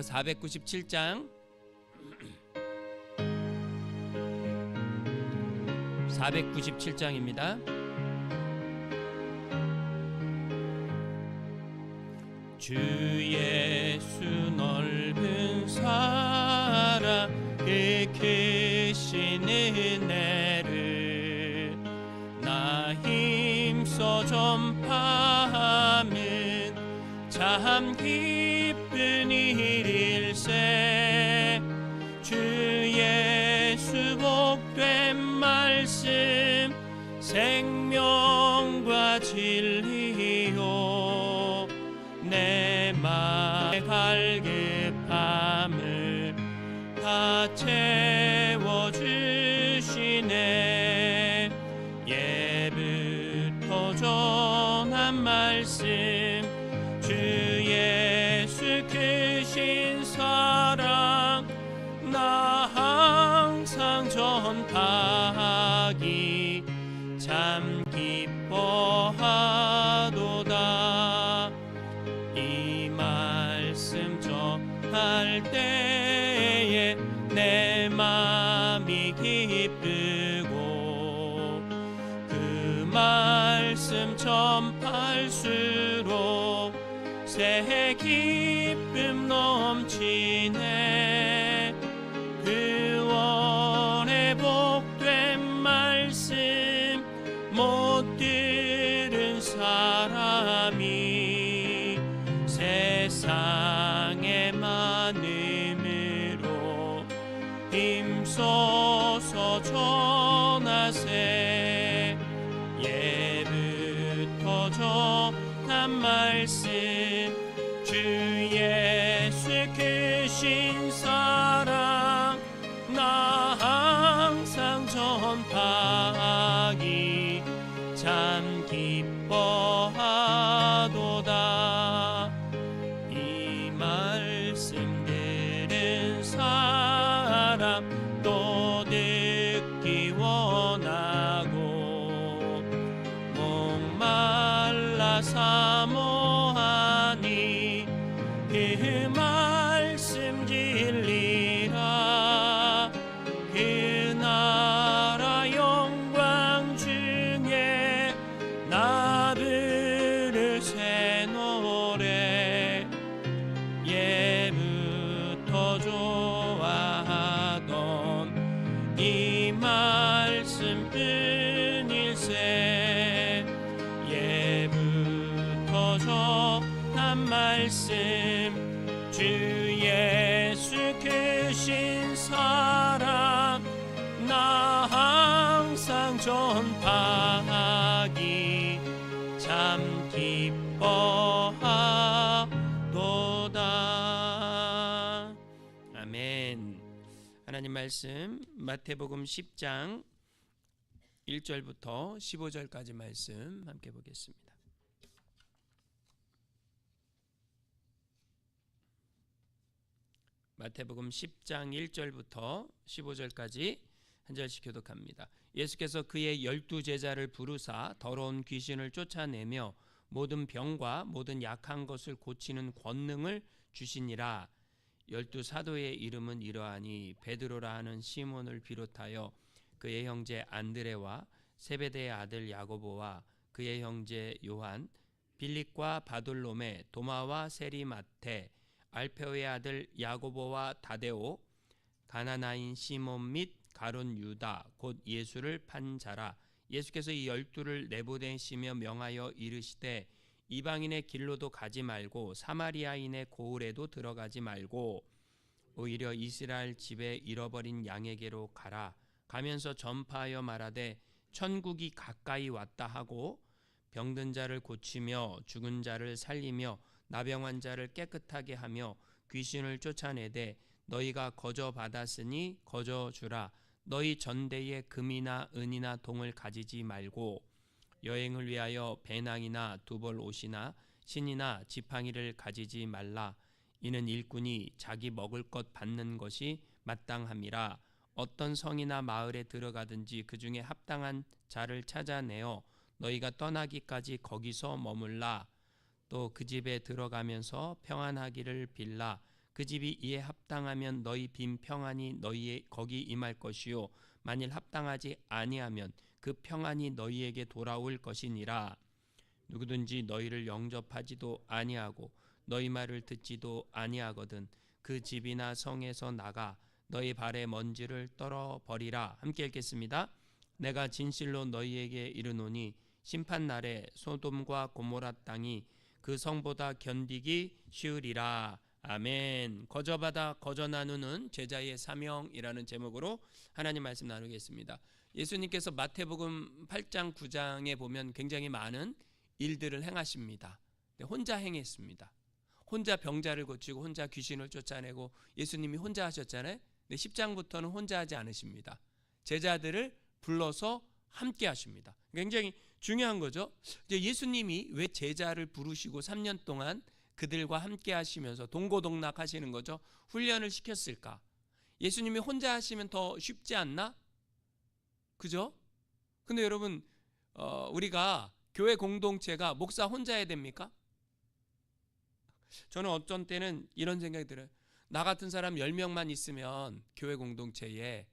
497장 497장입니다. 주 예수 넓은 사랑 그 크신 은혜를 나 힘써 전파함은 참 기쁜 일일세. 주 예수 복된 말씀 생명과 진리요 내 맘의 갈급함을 다 채워주시네. 예부터 전한 말씀 주 예수 크신 사랑 나 항상 전파하기 참 기뻐하도다. 이 말씀 전할 때에 내 맘이 기쁘고 그 말씀 전할수록 새 기쁨 넘치네. 구원의 복된 말씀 못 들은 사람이 세상에 많음으로 힘써서 전하세. 예부터 전한 말씀 주 예수 크신 사랑 나 항상 전파하기 참 기뻐하도다. 이 말씀 들은 사람 또 듣기 원하고 목말라 사모하니 그 말씀 진리라. 그 나라 영광 중에 나 부를 새 노래. 예부터 좋아하던 이 말씀뿐일세. 예부터 전한 말씀 주 예수 크신 사랑 나 항상 전파하기 참 기뻐하도다. 아멘. 하나님 말씀 마태복음 10장 1절부터 15절까지 말씀 함께 보겠습니다. 마태복음 10장 1절부터 15절까지 한 절씩 교독합니다. 예수께서 그의 12제자를 부르사 더러운 귀신을 쫓아내며 모든 병과 모든 약한 것을 고치는 권능을 주시니라. 12사도의 이름은 이러하니 베드로라 하는 시몬을 비롯하여 그의 형제 안드레와 세베대의 아들 야고보와 그의 형제 요한, 빌립과 바돌로메, 도마와 세리마테, 알페오의 아들 야고보와 다데오, 가나나인 시몬 및 가룟 유다 곧 예수를 판 자라. 예수께서 이 12를 내보내시며 명하여 이르시되 이방인의 길로도 가지 말고 사마리아인의 고을에도 들어가지 말고 오히려 이스라엘 집에 잃어버린 양에게로 가라. 가면서 전파하여 말하되 천국이 가까이 왔다 하고 병든 자를 고치며 죽은 자를 살리며 나병한 자를 깨끗하게 하며 귀신을 쫓아내되 너희가 거저 받았으니 거저 주라. 너희 전대에 금이나 은이나 동을 가지지 말고 여행을 위하여 배낭이나 두벌 옷이나 신이나 지팡이를 가지지 말라. 이는 일꾼이 자기 먹을 것 받는 것이 마땅함이라. 어떤 성이나 마을에 들어가든지 그 중에 합당한 자를 찾아내어 너희가 떠나기까지 거기서 머물라. 또 그 집에 들어가면서 평안하기를 빌라. 그 집이 이에 합당하면 너희 빈 평안이 너희의 거기 임할 것이요 만일 합당하지 아니하면 그 평안이 너희에게 돌아올 것이니라. 누구든지 너희를 영접하지도 아니하고 너희 말을 듣지도 아니하거든 그 집이나 성에서 나가 너희 발의 먼지를 떨어버리라. 함께 읽겠습니다. 내가 진실로 너희에게 이르노니 심판 날에 소돔과 고모라 땅이 그 성보다 견디기 쉬우리라. 아멘. 거저받아 거저 나누는 제자의 사명이라는 제목으로 하나님 말씀 나누겠습니다. 예수님께서 마태복음 8장 9장에 보면 굉장히 많은 일들을 행하십니다. 혼자 행했습니다. 혼자 병자를 고치고 혼자 귀신을 쫓아내고 예수님이 혼자 하셨잖아요. 근데 10장부터는 혼자 하지 않으십니다. 제자들을 불러서 함께 하십니다. 굉장히 중요한 거죠. 이제 예수님이 왜 제자를 부르시고 3년 동안 그들과 함께 하시면서 동고동락 하시는 거죠. 훈련을 시켰을까? 예수님이 혼자 하시면 더 쉽지 않나? 그죠? 근데 여러분 우리가 교회 공동체가 목사 혼자 해야 됩니까? 저는 어떤 때는 이런 생각이 들어요. 나 같은 사람 10명만 있으면 교회 공동체에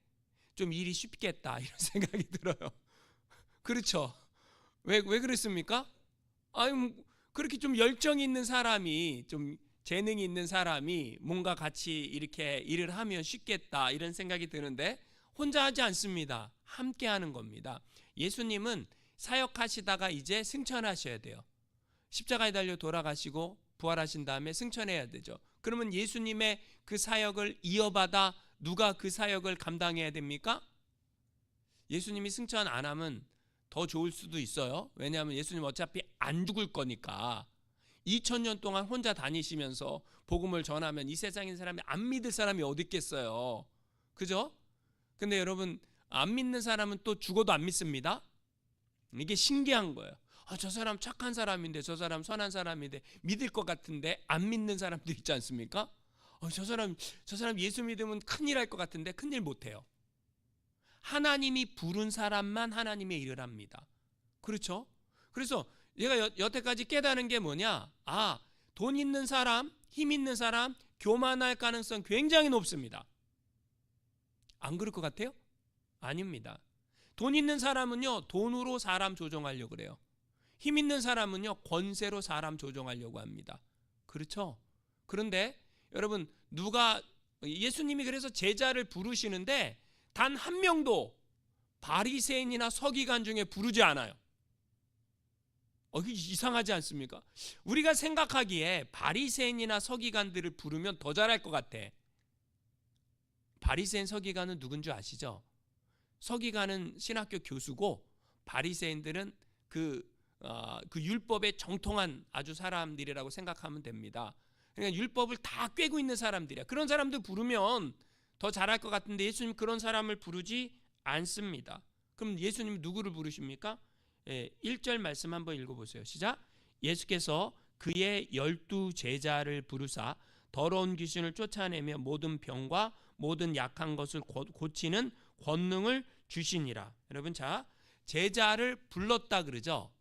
좀 일이 쉽겠다 이런 생각이 들어요. 그렇죠? 왜 그렇습니까? 아니 그렇게 좀 열정이 있는 사람이 좀 재능이 있는 사람이 뭔가 같이 이렇게 일을 하면 쉽겠다 이런 생각이 드는데 혼자 하지 않습니다. 함께 하는 겁니다. 예수님은 사역하시다가 이제 승천하셔야 돼요. 십자가에 달려 돌아가시고 부활하신 다음에 승천해야 되죠. 그러면 예수님의 그 사역을 이어받아 누가 그 사역을 감당해야 됩니까? 예수님이 승천 안 하면 더 좋을 수도 있어요. 왜냐하면 예수님 어차피 안 죽을 거니까 2000년 동안 혼자 다니시면서 복음을 전하면 이 세상에 있는 사람이 안 믿을 사람이 어디 있겠어요. 그죠? 근데 여러분 안 믿는 사람은 또 죽어도 안 믿습니다. 이게 신기한 거예요. 저 사람 착한 사람인데 저 사람 선한 사람인데 믿을 것 같은데 안 믿는 사람도 있지 않습니까? 저 사람 예수 믿으면 큰일 할 것 같은데 큰일 못해요. 하나님이 부른 사람만 하나님의 일을 합니다. 그렇죠? 그래서 얘가 여태까지 깨달은 게 뭐냐? 돈 있는 사람, 힘 있는 사람, 교만할 가능성 굉장히 높습니다. 안 그럴 것 같아요? 아닙니다. 돈 있는 사람은요, 돈으로 사람 조종하려고 그래요. 힘 있는 사람은요, 권세로 사람 조종하려고 합니다. 그렇죠? 그런데 여러분, 예수님이 그래서 제자를 부르시는데 단 한 명도 바리새인이나 서기관 중에 부르지 않아요. 이게 이상하지 않습니까? 우리가 생각하기에 바리새인이나 서기관들을 부르면 더 잘할 것 같아. 바리새인 서기관은 누군 줄 아시죠? 서기관은 신학교 교수고 바리새인들은 그 율법에 정통한 아주 사람들이라고 생각하면 됩니다. 그러니까 율법을 다 꿰고 있는 사람들이야. 그런 사람들 부르면 더 잘할 것 같은데 예수님 그런 사람을 부르지 않습니다. 그럼 예수님 누구를 부르십니까? 1절 말씀 한번 읽어보세요. 시작. 예수께서 그의 12 제자를 부르사 더러운 귀신을 쫓아내며 모든 병과 모든 약한 것을 고치는 권능을 주시니라. 여러분, 자, 제자를 불렀다 그러죠.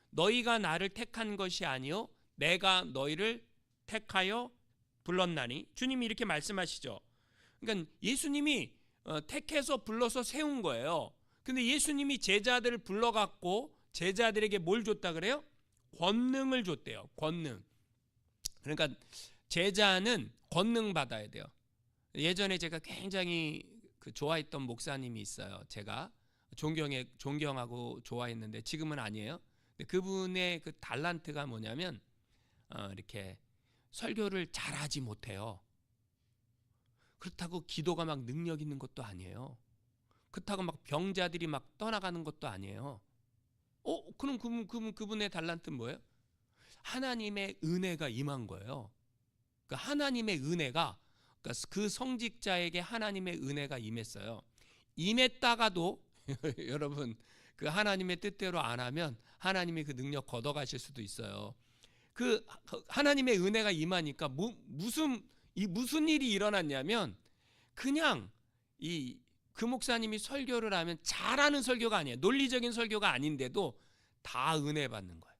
너희가 나를 택한 것이 아니요 내가 너희를 택하여 불렀나니. 주님이 이렇게 말씀하시죠. 그러니까 예수님이 택해서 불러서 세운 거예요. 근데 예수님이 제자들을 불러갖고 제자들에게 뭘 줬다 그래요? 권능을 줬대요. 권능. 그러니까 제자는 권능 받아야 돼요. 예전에 제가 굉장히 좋아했던 목사님이 있어요. 제가 존경하고 좋아했는데 지금은 아니에요. 근데 그분의 그 달란트가 뭐냐면 이렇게 설교를 잘하지 못해요. 그렇다고 기도가 막 능력 있는 것도 아니에요. 그렇다고 막 병자들이 막 떠나가는 것도 아니에요. 그럼 그분의 달란트는 뭐예요? 하나님의 은혜가 임한 거예요. 그러니까 하나님의 은혜가, 그러니까 그 성직자에게 하나님의 은혜가 임했어요. 임했다가도 여러분 그 하나님의 뜻대로 안 하면 하나님이 그 능력 걷어가실 수도 있어요. 그 하나님의 은혜가 임하니까 무슨 일이 일어났냐면 그냥 그 목사님이 설교를 하면 잘하는 설교가 아니에요. 논리적인 설교가 아닌데도 다 은혜 받는 거예요.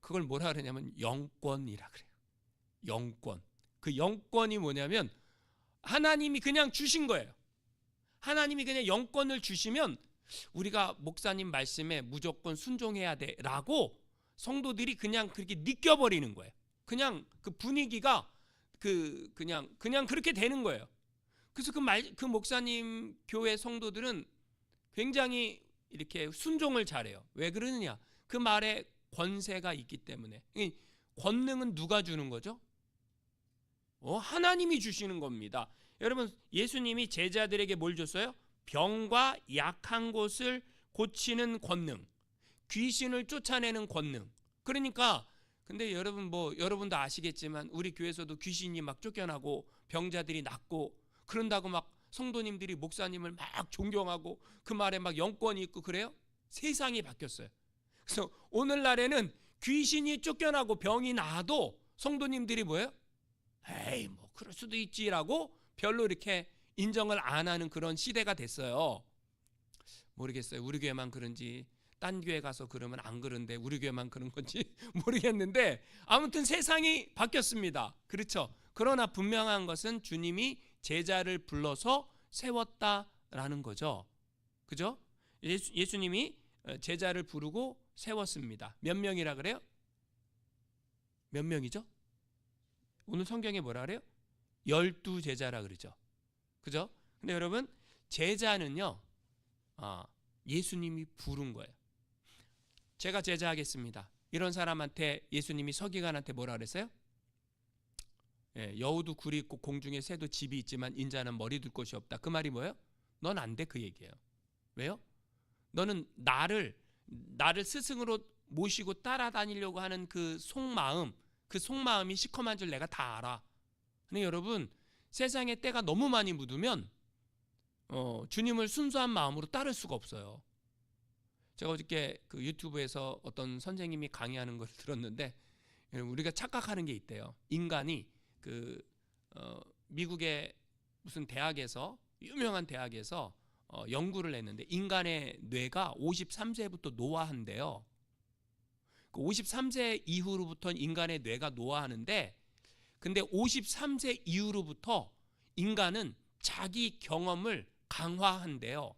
그걸 뭐라 그러냐면 영권이라 그래요. 영권. 그 영권이 뭐냐면 하나님이 그냥 주신 거예요. 하나님이 그냥 영권을 주시면 우리가 목사님 말씀에 무조건 순종해야 돼라고 성도들이 그냥 그렇게 느껴버리는 거예요. 그냥 그 분위기가 그냥 그렇게 되는 거예요. 그래서 그 목사님 교회 성도들은 굉장히 이렇게 순종을 잘해요. 왜 그러느냐? 그 말에 권세가 있기 때문에. 권능은 누가 주는 거죠? 하나님이 주시는 겁니다. 여러분, 예수님이 제자들에게 뭘 줬어요? 병과 약한 곳을 고치는 권능, 귀신을 쫓아내는 권능. 그러니까 근데 여러분도 아시겠지만 우리 교회에서도 귀신이 막 쫓겨나고 병자들이 낫고 그런다고 막 성도님들이 목사님을 막 존경하고 그 말에 막 영권이 있고 그래요? 세상이 바뀌었어요. 그래서 오늘날에는 귀신이 쫓겨나고 병이 나도 성도님들이 뭐예요? 에이 뭐 그럴 수도 있지라고 별로 이렇게 인정을 안 하는 그런 시대가 됐어요. 모르겠어요. 우리 교회만 그런지 딴 교회 가서 그러면 안 그런데 우리 교회만 그런 건지 모르겠는데 아무튼 세상이 바뀌었습니다. 그렇죠? 그러나 분명한 것은 주님이 제자를 불러서 세웠다라는 거죠. 그죠? 예수님이 제자를 부르고 세웠습니다. 몇 명이라 그래요? 몇 명이죠? 오늘 성경에 뭐라 그래요? 12제자라 그러죠. 그죠? 근데 여러분, 제자는요, 예수님이 부른 거예요. 제가 제자하겠습니다. 이런 사람한테 예수님이 서기관한테 뭐라 그랬어요? 여우도 굴이 있고 공중에 새도 집이 있지만 인자는 머리 둘 곳이 없다. 그 말이 뭐예요? 넌 안 돼, 그 얘기예요. 왜요? 너는 나를 스승으로 모시고 따라다니려고 하는 그 속마음이 시커먼 줄 내가 다 알아. 근데 여러분, 세상에 때가 너무 많이 묻으면 주님을 순수한 마음으로 따를 수가 없어요. 제가 어저께 그 유튜브에서 어떤 선생님이 강의하는 걸 들었는데 우리가 착각하는 게 있대요. 인간이 미국의 무슨 대학에서 유명한 대학에서 연구를 했는데 인간의 뇌가 53세부터 노화한대요. 53세 이후로부터는 인간의 뇌가 노화하는데 근데 53세 이후로부터 인간은 자기 경험을 강화한대요.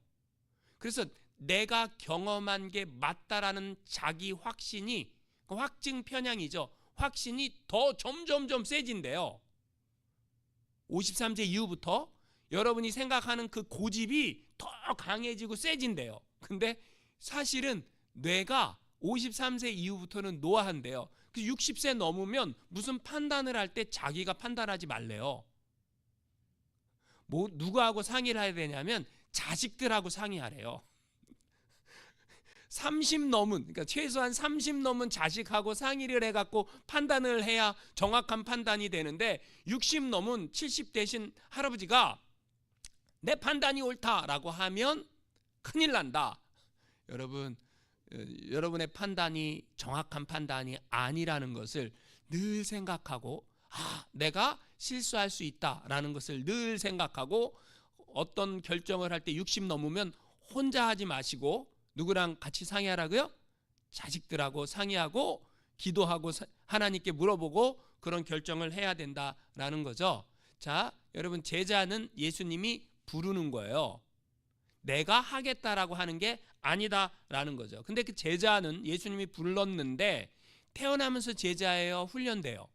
그래서 내가 경험한 게 맞다라는 자기 확신이 확증 편향이죠. 확신이 더 점점점 세진대요. 53세 이후부터 여러분이 생각하는 그 고집이 더 강해지고 세진대요. 근데 사실은 뇌가 53세 이후부터는 노화한대요. 60세 넘으면 무슨 판단을 할 때 자기가 판단하지 말래요. 누구하고 상의를 해야 되냐면 자식들하고 상의하래요. 30 넘은, 그러니까 최소한 30 넘은 자식하고 상의를 해갖고 판단을 해야 정확한 판단이 되는데 60 넘은 70 대신 할아버지가 내 판단이 옳다라고 하면 큰일 난다. 여러분의 판단이 정확한 판단이 아니라는 것을 늘 생각하고 내가 실수할 수 있다라는 것을 늘 생각하고 어떤 결정을 할 때 60 넘으면 혼자 하지 마시고 누구랑 같이 상의하라고요? 자식들하고 상의하고 기도하고 하나님께 물어보고 그런 결정을 해야 된다라는 거죠. 자, 여러분 제자는 예수님이 부르는 거예요. 내가 하겠다라고 하는 게 아니다라는 거죠. 근데 그 제자는 예수님이 불렀는데 태어나면서 제자예요? 훈련돼요?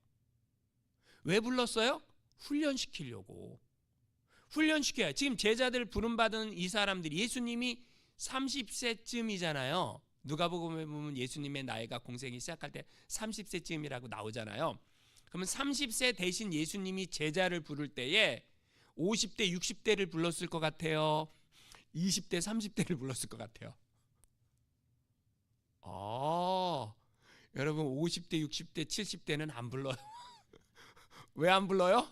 왜 불렀어요? 훈련시키려고. 훈련시켜요. 지금 제자들 부름받은 이 사람들이 예수님이 30세쯤이잖아요. 누가복음에 보면 예수님의 나이가 공생이 시작할 때 30세쯤이라고 나오잖아요. 그러면 30세 대신 예수님이 제자를 부를 때에 50대, 60대를 불렀을 것 같아요? 20대, 30대를 불렀을 것 같아요? 여러분 50대, 60대, 70대는 안 불러요. 왜 안 불러요?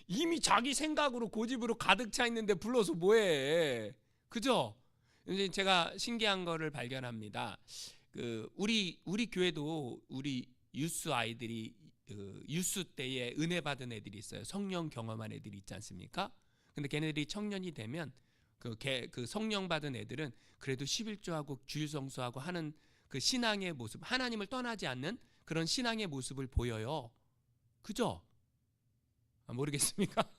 이미 자기 생각으로 고집으로 가득 차 있는데 불러서 뭐해? 그죠? 이제 제가 신기한 거를 발견합니다. 우리 교회도 우리 유스 아이들이 유스 때에 은혜 받은 애들이 있어요. 성령 경험한 애들이 있지 않습니까? 근데 걔네들이 청년이 되면 그 성령 받은 애들은 그래도 11조하고 주일성수하고 하는 그 신앙의 모습, 하나님을 떠나지 않는 그런 신앙의 모습을 보여요. 그죠? 모르겠습니까?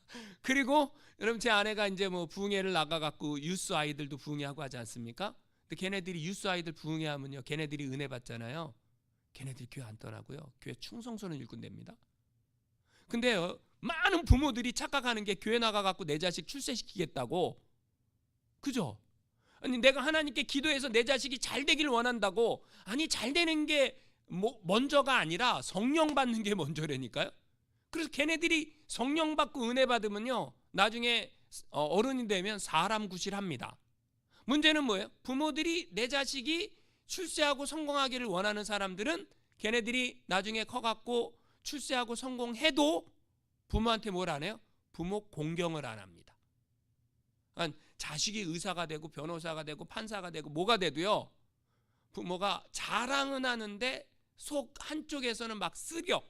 그리고 여러분 제 아내가 이제 뭐 부흥회를 나가갖고 유스 아이들도 부흥회하고 하지 않습니까? 근데 걔네들이 유스 아이들 부흥회하면요, 걔네들이 은혜 받잖아요. 걔네들 교회 안 떠나고요, 교회 충성서는 읽고 냅니다. 근데요, 많은 부모들이 착각하는 게 교회 나가갖고 내 자식 출세시키겠다고, 그죠? 아니 내가 하나님께 기도해서 내 자식이 잘 되길 원한다고, 아니 잘 되는 게 먼저가 아니라 성령 받는 게 먼저라니까요. 그래서 걔네들이 성령 받고 은혜 받으면요, 나중에 어른이 되면 사람 구실합니다. 문제는 뭐예요? 부모들이 내 자식이 출세하고 성공하기를 원하는 사람들은 걔네들이 나중에 커갖고 출세하고 성공해도 부모한테 뭘 안 해요? 부모 공경을 안 합니다. 그러니까 자식이 의사가 되고 변호사가 되고 판사가 되고 뭐가 돼도요, 부모가 자랑은 하는데 속 한쪽에서는 막 쓰려.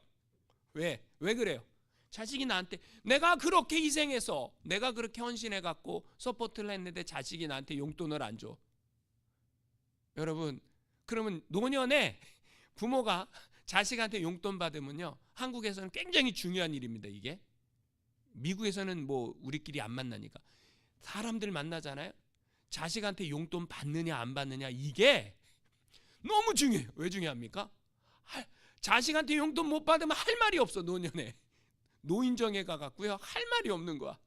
왜 그래요? 자식이 나한테, 내가 그렇게 희생해서 내가 그렇게 헌신해갖고 서포트를 했는데 자식이 나한테 용돈을 안 줘. 여러분, 그러면 노년에 부모가 자식한테 용돈 받으면요, 한국에서는 굉장히 중요한 일입니다. 이게 미국에서는 뭐 우리끼리 안 만나니까 사람들 만나잖아요. 자식한테 용돈 받느냐 안 받느냐, 이게 너무 중요해요. 왜 중요합니까? 자식한테 용돈 못 받으면 할 말이 없어. 노년에 노인정에 가갖고요, 할 말이 없는 거야.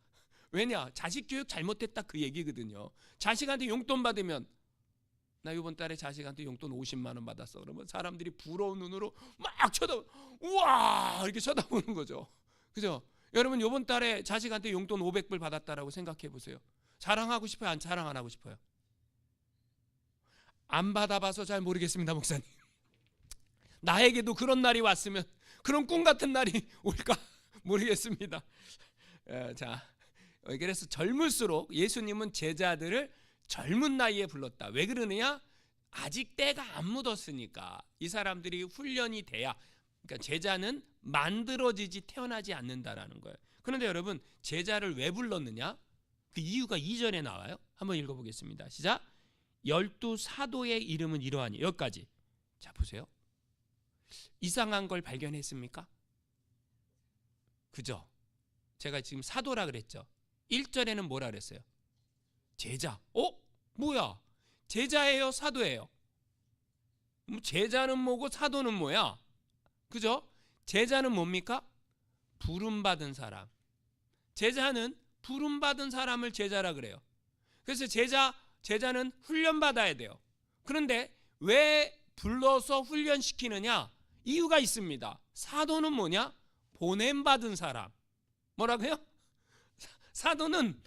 왜냐? 자식 교육 잘못했다, 그 얘기거든요. 자식한테 용돈 받으면, 나 이번 달에 자식한테 용돈 50만 원 받았어. 그러면 사람들이 부러운 눈으로 막 우와 이렇게 쳐다보는 거죠. 그죠? 여러분 이번 달에 자식한테 용돈 500불 받았다라고 생각해 보세요. 자랑하고 싶어요? 안 자랑 안 하고 싶어요? 안 받아봐서 잘 모르겠습니다, 목사님. 나에게도 그런 날이 왔으면, 그런 꿈 같은 날이 올까 모르겠습니다. 자, 그래서 젊을수록 예수님은 제자들을 젊은 나이에 불렀다. 왜 그러느냐? 아직 때가 안 묻었으니까. 이 사람들이 훈련이 돼야, 그러니까 제자는 만들어지지 태어나지 않는다라는 거예요. 그런데 여러분, 제자를 왜 불렀느냐? 그 이유가 2절에 나와요. 한번 읽어보겠습니다. 시작. 12 사도의 이름은 이러하니. 여기까지. 자, 보세요. 이상한 걸 발견했습니까? 그죠? 제가 지금 사도라 그랬죠. 1절에는 뭐라 그랬어요? 제자. 뭐야? 제자예요, 사도예요? 제자는 뭐고 사도는 뭐야? 그죠? 제자는 뭡니까? 부름받은 사람. 제자는 부름받은 사람을 제자라 그래요. 그래서 제자는 훈련받아야 돼요. 그런데 왜 불러서 훈련시키느냐? 이유가 있습니다. 사도는 뭐냐? 보냄받은 사람. 뭐라고요? 사도는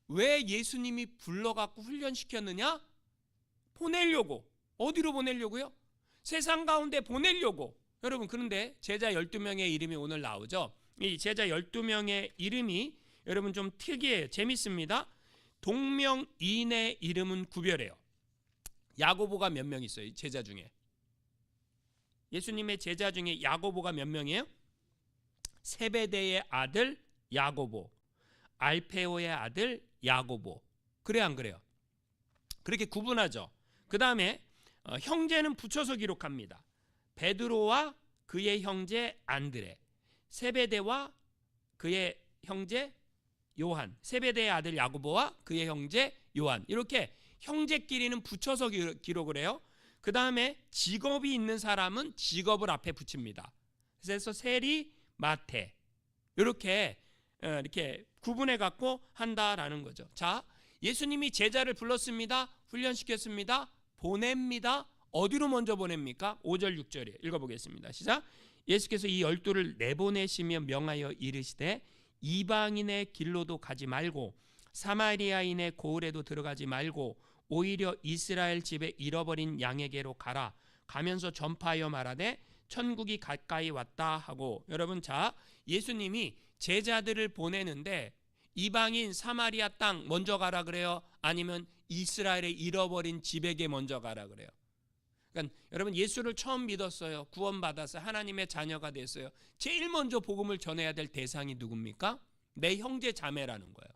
왜 예수님이 불러갖고 훈련시켰느냐? 보내려고. 어디로 보내려고요? 세상 가운데 보내려고. 여러분, 그런데 제자 12명의 이름이 오늘 나오죠. 이 제자 12명의 이름이 여러분 좀 특이해요. 재밌습니다. 동명이인의 이름은 구별해요. 야고보가 몇 명 있어요? 제자 중에. 예수님의 제자 중에 야고보가 몇 명이에요? 세베대의 아들 야고보, 알페오의 아들 야고보. 그래요, 안 그래요? 그렇게 구분하죠. 그 다음에 형제는 붙여서 기록합니다. 베드로와 그의 형제 안드레, 세베대와 그의 형제 요한, 세베대의 아들 야고보와 그의 형제 요한. 이렇게 형제끼리는 붙여서 기록을 해요. 그 다음에 직업이 있는 사람은 직업을 앞에 붙입니다. 그래서 세리, 마태 이렇게 구분해 갖고 한다라는 거죠. 자, 예수님이 제자를 불렀습니다. 훈련시켰습니다. 보냅니다. 어디로 먼저 보냅니까? 5절 6절에 읽어보겠습니다. 시작. 예수께서 이 12를 내보내시며 명하여 이르시되 이방인의 길로도 가지 말고 사마리아인의 고을에도 들어가지 말고 오히려 이스라엘 집에 잃어버린 양에게로 가라. 가면서 전파하여 말하되 천국이 가까이 왔다 하고. 여러분, 자, 예수님이 제자들을 보내는데 이방인 사마리아 땅 먼저 가라 그래요? 아니면 이스라엘의 잃어버린 집에게 먼저 가라 그래요? 그러니까 여러분, 예수를 처음 믿었어요. 구원받았어요. 하나님의 자녀가 됐어요. 제일 먼저 복음을 전해야 될 대상이 누굽니까? 내 형제 자매라는 거예요.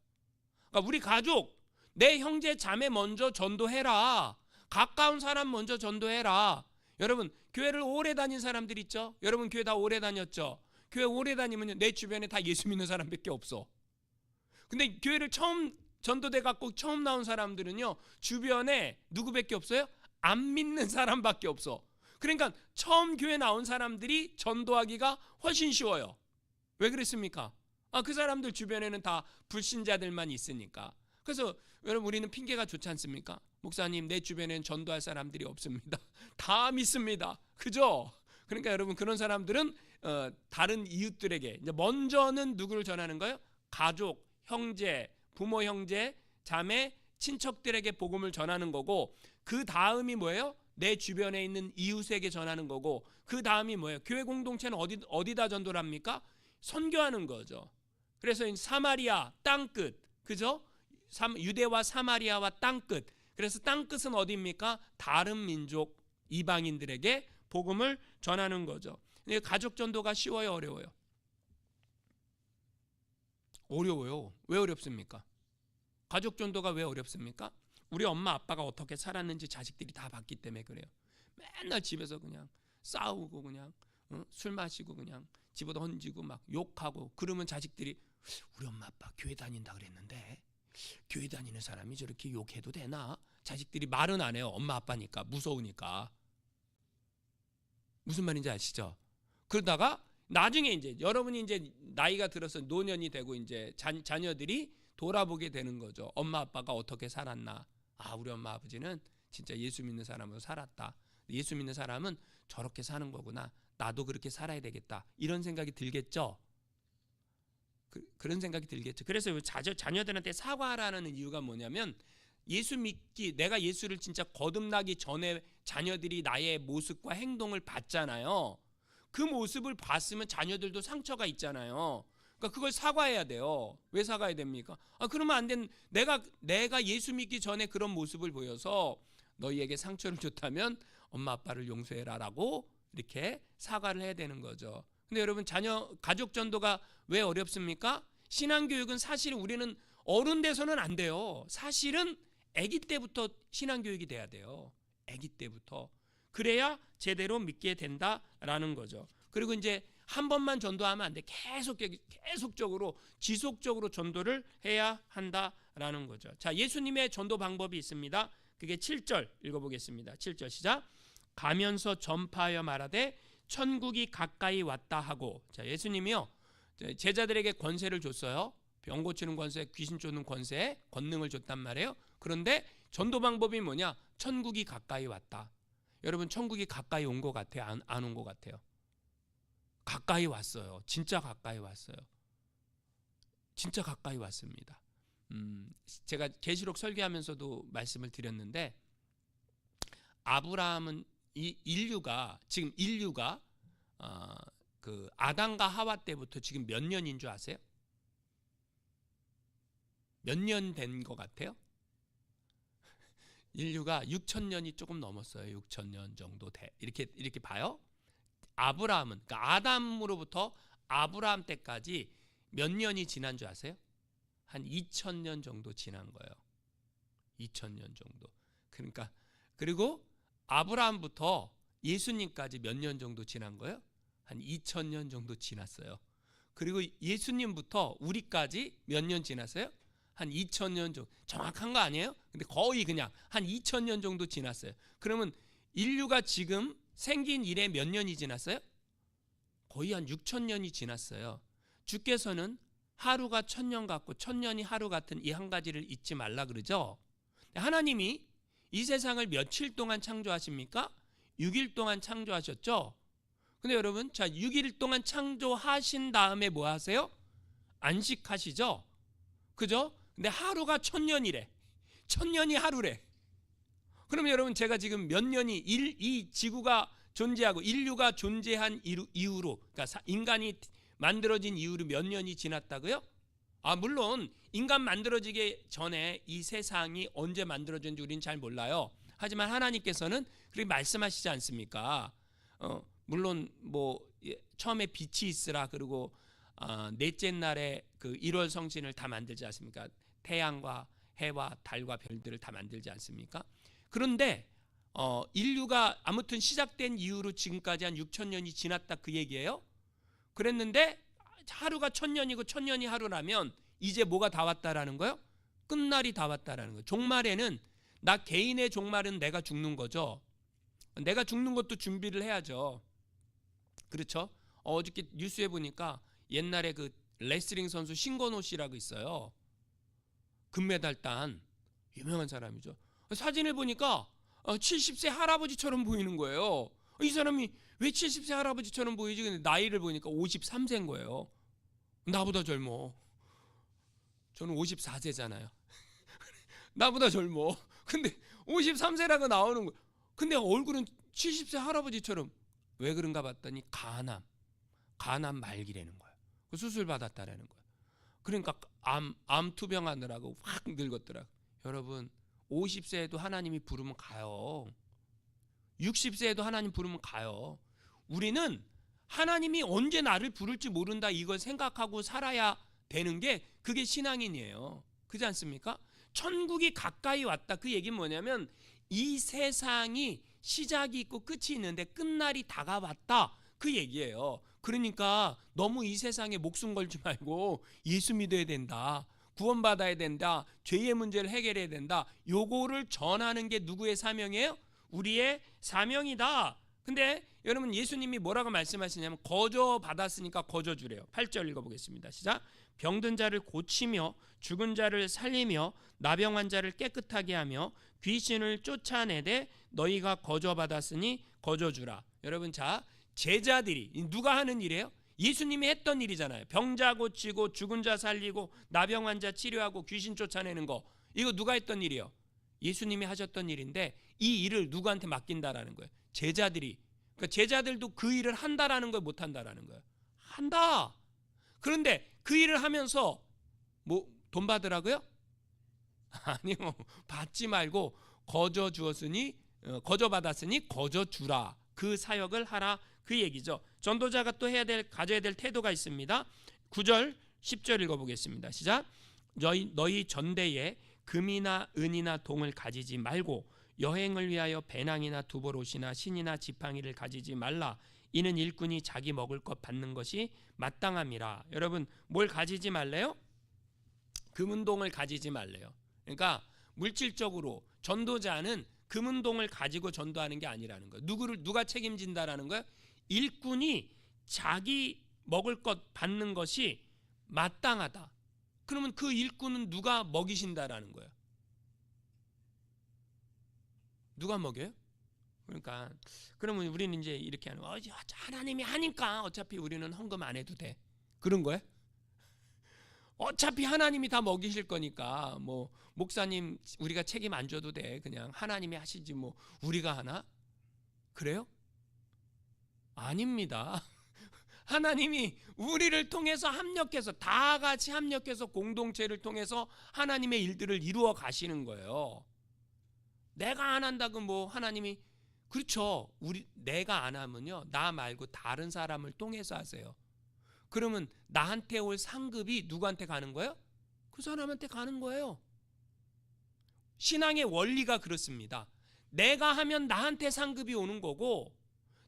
그러니까 우리 가족, 내 형제 자매 먼저 전도해라. 가까운 사람 먼저 전도해라. 여러분, 교회를 오래 다닌 사람들 있죠? 여러분 교회 다 오래 다녔죠? 교회 오래 다니면요, 내 주변에 다 예수 믿는 사람밖에 없어. 근데 교회를 처음 전도돼 갖고 처음 나온 사람들은요, 주변에 누구밖에 없어요? 안 믿는 사람밖에 없어. 그러니까 처음 교회 나온 사람들이 전도하기가 훨씬 쉬워요. 왜 그랬습니까? 그 사람들 주변에는 다 불신자들만 있으니까. 그래서 여러분, 우리는 핑계가 좋지 않습니까? 목사님, 내 주변에는 전도할 사람들이 없습니다. 다 믿습니다. 그죠? 그러니까 여러분, 그런 사람들은 다른 이웃들에게 이제 먼저는 누구를 전하는 거예요? 가족, 형제, 부모, 형제, 자매, 친척들에게 복음을 전하는 거고, 그 다음이 뭐예요? 내 주변에 있는 이웃에게 전하는 거고, 그 다음이 뭐예요? 교회 공동체는 어디다 전도를 합니까? 선교하는 거죠. 그래서 사마리아 땅끝, 그죠? 유대와 사마리아와 땅끝. 그래서 땅끝은 어디입니까? 다른 민족 이방인들에게 복음을 전하는 거죠. 가족 전도가 쉬워요, 어려워요? 어려워요. 왜 어렵습니까? 가족 전도가 왜 어렵습니까? 우리 엄마 아빠가 어떻게 살았는지 자식들이 다 봤기 때문에 그래요. 맨날 집에서 그냥 싸우고 그냥 술 마시고 그냥 집어도 던지고 막 욕하고, 그러면 자식들이 우리 엄마 아빠 교회 다닌다 그랬는데 교회 다니는 사람이 저렇게 욕해도 되나? 자식들이 말은 안 해요. 엄마 아빠니까, 무서우니까. 무슨 말인지 아시죠? 그러다가 나중에 이제 여러분이 이제 나이가 들어서 노년이 되고 이제 자녀들이 돌아보게 되는 거죠. 엄마 아빠가 어떻게 살았나? 우리 엄마 아버지는 진짜 예수 믿는 사람으로 살았다. 예수 믿는 사람은 저렇게 사는 거구나. 나도 그렇게 살아야 되겠다. 이런 생각이 들겠죠. 그런 생각이 들겠죠. 그래서 자녀들한테 사과하라는 이유가 뭐냐면, 예수 믿기, 내가 예수를 진짜 거듭나기 전에 자녀들이 나의 모습과 행동을 봤잖아요. 그 모습을 봤으면 자녀들도 상처가 있잖아요. 그러니까 그걸 사과해야 돼요. 왜 사과해야 됩니까? 그러면 안 된, 내가 예수 믿기 전에 그런 모습을 보여서 너희에게 상처를 줬다면 엄마 아빠를 용서해라라고 이렇게 사과를 해야 되는 거죠. 근데 여러분, 가족 전도가 왜 어렵습니까? 신앙교육은 사실 우리는 어른 돼서는 안 돼요. 사실은 아기 때부터 신앙교육이 돼야 돼요. 아기 때부터. 그래야 제대로 믿게 된다라는 거죠. 그리고 이제 한 번만 전도하면 안 돼. 계속적으로 지속적으로 전도를 해야 한다라는 거죠. 자, 예수님의 전도 방법이 있습니다. 그게 7절 읽어보겠습니다. 7절 시작. 가면서 전파하여 말하되 천국이 가까이 왔다 하고. 자, 예수님이요, 제자들에게 권세를 줬어요. 병 고치는 권세, 귀신 쫓는 권세, 권능을 줬단 말이에요. 그런데 전도 방법이 뭐냐? 천국이 가까이 왔다. 여러분, 천국이 가까이 온 것 같아요? 안 온 것 같아요? 가까이 왔어요. 진짜 가까이 왔어요. 진짜 가까이 왔습니다. 제가 계시록 설교하면서도 말씀을 드렸는데, 아브라함은 지금 인류가 그 아담과 하와 때부터 지금 몇 년인 줄 아세요? 몇 년 된 것 같아요? 인류가 6,000년이 조금 넘었어요. 6,000년 정도 이렇게 봐요. 아브라함은, 그러니까 아담으로부터 아브라함 때까지 몇 년이 지난 줄 아세요? 한 2,000년 정도 지난 거예요. 2,000년 정도. 그러니까, 그리고 아브라함부터 예수님까지 몇 년 정도 지난 거예요? 한 2,000년 정도 지났어요. 그리고 예수님부터 우리까지 몇 년 지났어요? 한 2,000년 정도. 정확한 거 아니에요? 근데 거의 그냥 한 2,000년 정도 지났어요. 그러면 인류가 지금 생긴 이래 몇 년이 지났어요? 거의 한 6,000년이 지났어요. 주께서는 하루가 1,000년 같고 1,000년이 하루 같은 이 한 가지를 잊지 말라 그러죠. 하나님이 이 세상을 며칠 동안 창조하십니까? 6일 동안 창조하셨죠. 근데 여러분, 자, 6일 동안 창조하신 다음에 뭐 하세요? 안식하시죠. 그죠? 근데 하루가 1,000년이래. 1,000년이 하루래. 그러면 여러분, 제가 지금 몇 년이 이 지구가 존재하고 인류가 존재한 이후로, 그러니까 인간이 만들어진 이후로 몇 년이 지났다고요? 물론 인간 만들어지기 전에 이 세상이 언제 만들어졌는지 우리는 잘 몰라요. 하지만 하나님께서는 그렇게 말씀하시지 않습니까? 물론 뭐 처음에 빛이 있으라, 그리고 넷째 날에 그 1월 성신을 다 만들지 않습니까? 태양과 해와 달과 별들을 다 만들지 않습니까? 그런데 인류가 아무튼 시작된 이후로 지금까지 한 6,000년이 지났다, 그 얘기예요. 그랬는데 하루가 1000년이고 1000년이 하루라면 이제 뭐가 다 왔다라는 거예요? 끝날이 다 왔다라는 거예요. 종말에는 나 개인의 종말은 내가 죽는 거죠. 내가 죽는 것도 준비를 해야죠. 그렇죠? 어저께 뉴스에 보니까 옛날에 그 레슬링 선수 신건호 씨라고 있어요. 금메달 딴 유명한 사람이죠. 사진을 보니까 70세 할아버지처럼 보이는 거예요. 이 사람이 왜 70세 할아버지처럼 보이지? 근데 나이를 보니까 53세인 거예요. 나보다 젊어. 저는 54세잖아요. 나보다 젊어. 근데 53세라고 나오는 거예요. 근데 얼굴은 70세 할아버지처럼. 왜 그런가 봤더니 간암 말기라는 거예요. 수술 받았다라는 거예요. 그러니까 암 투병하느라고 확 늙었더라고요. 여러분 50세에도 하나님이 부르면 가요. 60세에도 하나님 부르면 가요. 우리는 하나님이 언제 나를 부를지 모른다 이걸 생각하고 살아야 되는 게 그게 신앙인이에요. 그렇지 않습니까? 천국이 가까이 왔다. 그 얘기는 뭐냐면 이 세상이 시작이 있고 끝이 있는데 끝날이 다가왔다. 그 얘기예요. 그러니까 너무 이 세상에 목숨 걸지 말고 예수 믿어야 된다. 구원받아야 된다. 죄의 문제를 해결해야 된다. 요거를 전하는 게 누구의 사명이에요? 우리의 사명이다. 근데 여러분 예수님이 뭐라고 말씀하시냐면 거저 받았으니까 거저 주래요. 8절 읽어보겠습니다. 시작. 병든 자를 고치며 죽은 자를 살리며 나병한 자를 깨끗하게 하며 귀신을 쫓아내되 너희가 거저 받았으니 거저 주라. 여러분 자 제자들이 누가 하는 일이에요? 예수님이 했던 일이잖아요. 병자 고치고 죽은 자 살리고 나병한 자 치료하고 귀신 쫓아내는 거. 이거 누가 했던 일이에요? 예수님이 하셨던 일인데 이 일을 누구한테 맡긴다라는 거예요? 제자들이. 그러니까 제자들도 그 일을 한다라는 거예요? 못 한다라는 거예요? 한다. 그런데 그 일을 하면서 뭐 돈 받으라고요? 아니요. 받지 말고 거저 주었으니 거저 받았으니 거저 주라. 그 사역을 하라. 그 얘기죠. 전도자가 또 가져야 될 태도가 있습니다. 9절 10절 읽어보겠습니다. 시작. 너희 전대에 금이나 은이나 동을 가지지 말고 여행을 위하여 배낭이나 두보롯이나 신이나 지팡이를 가지지 말라. 이는 일꾼이 자기 먹을 것 받는 것이 마땅함이라. 여러분 뭘 가지지 말래요? 금은동을 가지지 말래요. 그러니까 물질적으로 전도자는 금은동을 가지고 전도하는 게 아니라는 거예요. 누가 책임진다라는 거예요? 일꾼이 자기 먹을 것 받는 것이 마땅하다. 그러면 그 일꾼은 누가 먹이신다라는 거예요? 누가 먹여요? 그러니까 그러면 우리는 이제 이렇게 하는 거예요. 하나님이 하니까 어차피 우리는 헌금 안 해도 돼. 그런 거예요? 어차피 하나님이 다 먹이실 거니까 뭐 목사님 우리가 책임 안 져도 돼. 그냥 하나님이 하시지 뭐 우리가 하나? 그래요? 아닙니다. 하나님이 우리를 통해서 합력해서 다 같이 합력해서 공동체를 통해서 하나님의 일들을 이루어 가시는 거예요. 내가 안 한다고 뭐 하나님이 그렇죠. 내가 안 하면요. 나 말고 다른 사람을 통해서 하세요. 그러면 나한테 올 상급이 누구한테 가는 거예요? 그 사람한테 가는 거예요. 신앙의 원리가 그렇습니다. 내가 하면 나한테 상급이 오는 거고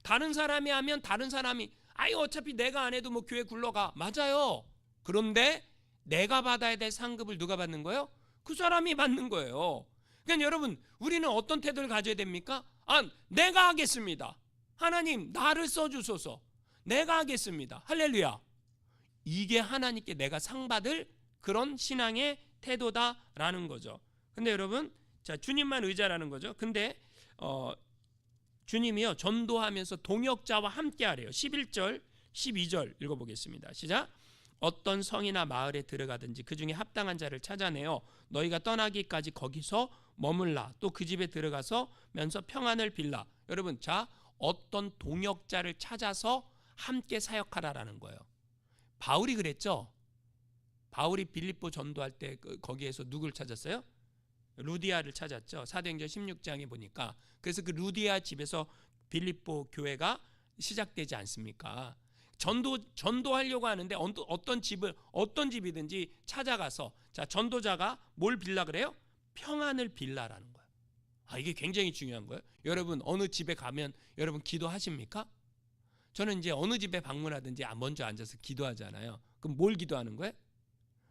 다른 사람이 하면 다른 사람이 어차피 내가 안 해도 뭐 교회 굴러가. 맞아요. 그런데 내가 받아야 될 상급을 누가 받는 거예요? 그 사람이 받는 거예요. 그러니까 여러분 우리는 어떤 태도를 가져야 됩니까? 내가 하겠습니다. 하나님 나를 써주소서. 내가 하겠습니다. 할렐루야. 이게 하나님께 내가 상 받을 그런 신앙의 태도다라는 거죠. 근데 여러분 자 주님만 의자라는 거죠. 근데 주님이요 전도하면서 동역자와 함께 하래요. 11절 12절 읽어보겠습니다. 시작. 어떤 성이나 마을에 들어가든지 그 중에 합당한 자를 찾아내어 너희가 떠나기까지 거기서 머물라. 또 그 집에 들어가서 면서 평안을 빌라. 여러분 자 어떤 동역자를 찾아서 함께 사역하라라는 거예요. 바울이 그랬죠. 바울이 빌립보 전도할 때 거기에서 누굴 찾았어요? 루디아를 찾았죠. 사도행전 16장에 보니까. 그래서 그 루디아 집에서 빌립보 교회가 시작되지 않습니까? 전도하려고 하는데 어떤 집이든지 찾아가서 자 전도자가 뭘 빌라 그래요? 평안을 빌라라는 거예요. 이게 굉장히 중요한 거예요. 여러분 어느 집에 가면 여러분 기도하십니까? 저는 이제 어느 집에 방문하든지 먼저 앉아서 기도하잖아요. 그럼 뭘 기도하는 거예요?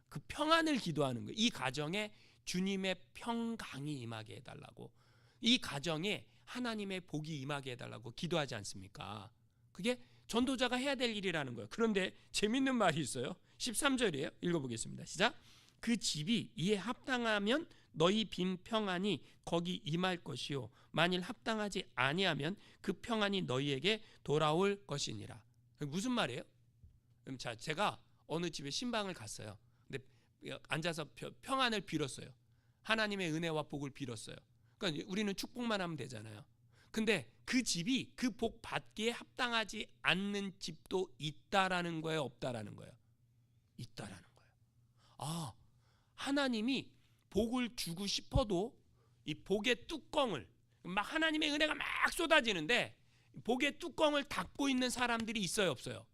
그 평안을 기도하는 거예요. 이 가정에 주님의 평강이 임하게 해달라고, 이 가정에 하나님의 복이 임하게 해달라고 기도하지 않습니까? 그게 전도자가 해야 될 일이라는 거예요. 그런데 재밌는 말이 있어요. 13절이에요. 읽어보겠습니다. 시작. 그 집이 이에 합당하면 너희 빈 평안이 거기 임할 것이요 만일 합당하지 아니하면 그 평안이 너희에게 돌아올 것이니라. 무슨 말이에요? 자, 제가 어느 집에 신방을 갔어요. 근데 앉아서 평안을 빌었어요. 하나님의 은혜와 복을 빌었어요. 그러니까 우리는 축복만 하면 되잖아요. 근데 그 집이 그 복 받기에 합당하지 않는 집도 있다라는 거예요, 없다라는 거예요? 있다라는 거예요. 아, 하나님이 복을 주고 싶어도 이 복의 뚜껑을 막 하나님의 은혜가 막 쏟아지는데 복의 뚜껑을 닫고 있는 사람들이 있어요, 없어요?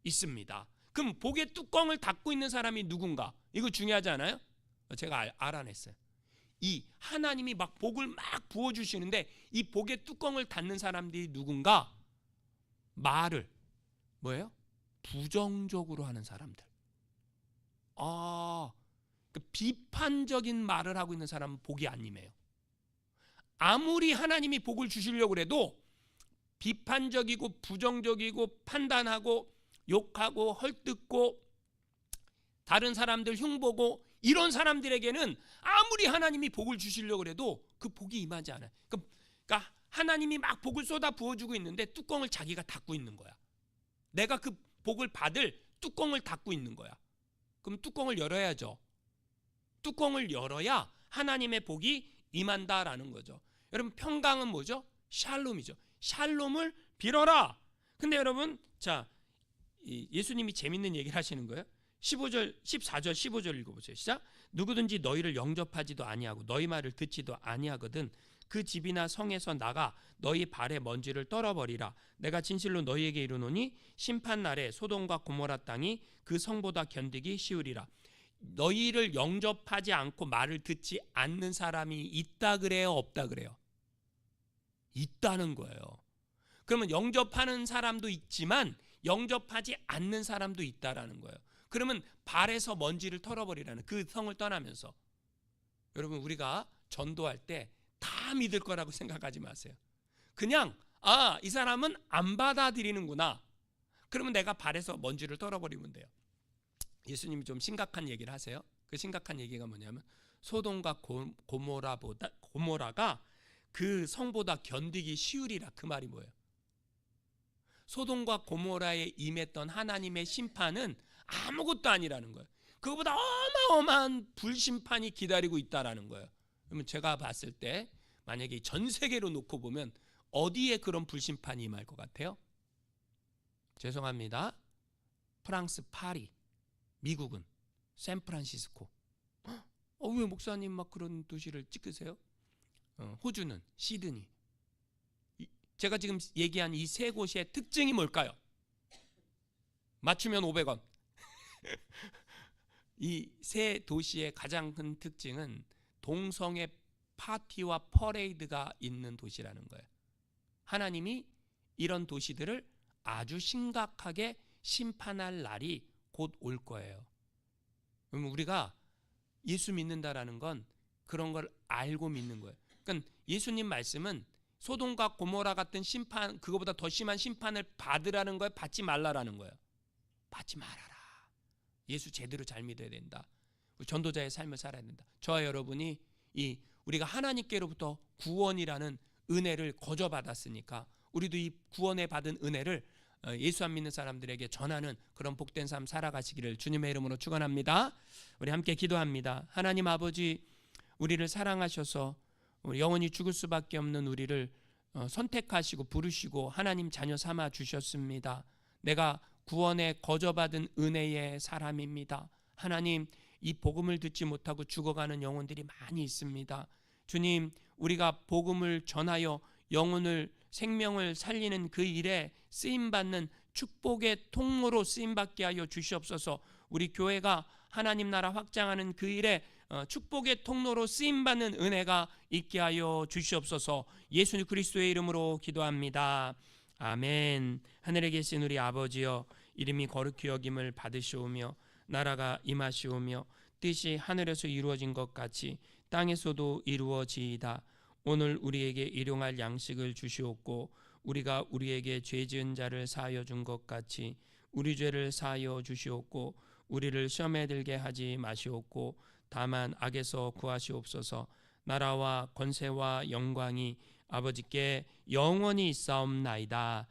있습니다. 그럼 복의 뚜껑을 닫고 있는 사람이 누군가? 이거 중요하지 않아요? 제가 알아냈어요. 이 하나님이 막 복을 막 부어주시는데 이 복의 뚜껑을 닫는 사람들이 누군가? 말을 뭐예요? 부정적으로 하는 사람들. 그 비판적인 말을 하고 있는 사람은 복이 안 임해요. 아무리 하나님이 복을 주시려고 해도 비판적이고 부정적이고 판단하고 욕하고 헐뜯고 다른 사람들 흉보고 이런 사람들에게는 아무리 하나님이 복을 주시려고 해도 그 복이 임하지 않아요. 그러니까 하나님이 막 복을 쏟아 부어주고 있는데 뚜껑을 자기가 닫고 있는 거야. 내가 그 복을 받을 뚜껑을 닫고 있는 거야. 그럼 뚜껑을 열어야죠. 뚜껑을 열어야 하나님의 복이 임한다라는 거죠. 여러분, 평강은 뭐죠? 샬롬이죠. 샬롬을 빌어라. 근데 여러분, 자, 예수님이 재밌는 얘기를 하시는 거예요. 14절 15절 읽어보세요. 시작. 누구든지 너희를 영접하지도 아니하고 너희 말을 듣지도 아니하거든 그 집이나 성에서 나가 너희 발에 먼지를 떨어버리라. 내가 진실로 너희에게 이르노니 심판날에 소돔과 고모라 땅이 그 성보다 견디기 쉬우리라. 너희를 영접하지 않고 말을 듣지 않는 사람이 있다 그래요, 없다 그래요? 있다는 거예요. 그러면 영접하는 사람도 있지만 영접하지 않는 사람도 있다라는 거예요. 그러면 발에서 먼지를 털어버리라는, 그 성을 떠나면서. 여러분, 우리가 전도할 때 다 믿을 거라고 생각하지 마세요. 그냥 이 사람은 안 받아들이는구나. 그러면 내가 발에서 먼지를 털어버리면 돼요. 예수님이 좀 심각한 얘기를 하세요. 그 심각한 얘기가 뭐냐면 소돔과 고모라가 그 성보다 견디기 쉬우리라. 그 말이 뭐예요? 소돔과 고모라에 임했던 하나님의 심판은 아무것도 아니라는 거예요. 그거보다 어마어마한 불심판이 기다리고 있다라는 거예요. 그러면 제가 봤을 때 만약에 전 세계로 놓고 보면 어디에 그런 불심판이 임할 것 같아요? 죄송합니다. 프랑스 파리, 미국은 샌프란시스코. 왜 목사님 막 그런 도시를 찍으세요? 호주는 시드니. 제가 지금 얘기한 이 세 곳의 특징이 뭘까요? 맞추면 500원. 이 세 도시의 가장 큰 특징은 동성애 파티와 퍼레이드가 있는 도시라는 거예요. 하나님이 이런 도시들을 아주 심각하게 심판할 날이 곧 올 거예요. 그러면 우리가 예수 믿는다라는 건 그런 걸 알고 믿는 거예요. 그러니까 예수님 말씀은 소돔과 고모라 같은 심판, 그거보다 더 심한 심판을 받으라는 거예요? 받지 말라라는 거예요? 받지 말아라. 예수 제대로 잘 믿어야 된다. 전도자의 삶을 살아야 된다. 저와 여러분이 우리가 하나님께로부터 구원이라는 은혜를 거저받았으니까 우리도 이 구원에 받은 은혜를 예수 안 믿는 사람들에게 전하는 그런 복된 삶 살아가시기를 주님의 이름으로 축원합니다. 우리 함께 기도합니다. 하나님 아버지, 우리를 사랑하셔서 영원히 죽을 수밖에 없는 우리를 선택하시고 부르시고 하나님 자녀 삼아 주셨습니다. 내가 구원에 거저받은 은혜의 사람입니다. 하나님, 이 복음을 듣지 못하고 죽어가는 영혼들이 많이 있습니다. 주님, 우리가 복음을 전하여 영혼을, 생명을 살리는 그 일에 쓰임받는 축복의 통로로 쓰임받게 하여 주시옵소서. 우리 교회가 하나님 나라 확장하는 그 일에 축복의 통로로 쓰임받는 은혜가 있게 하여 주시옵소서. 예수 그리스도의 이름으로 기도합니다. 아멘. 하늘에 계신 우리 아버지여, 이름이 거룩히 여김을 받으시오며 나라가 임하시오며 뜻이 하늘에서 이루어진 것 같이 땅에서도 이루어지이다. 오늘 우리에게 일용할 양식을 주시옵고 우리가 우리에게 죄 지은 자를 사하여 준 것 같이 우리 죄를 사하여 주시옵고 우리를 시험에 들게 하지 마시옵고 다만 악에서 구하시옵소서. 나라와 권세와 영광이 아버지께 영원히 있사옵나이다.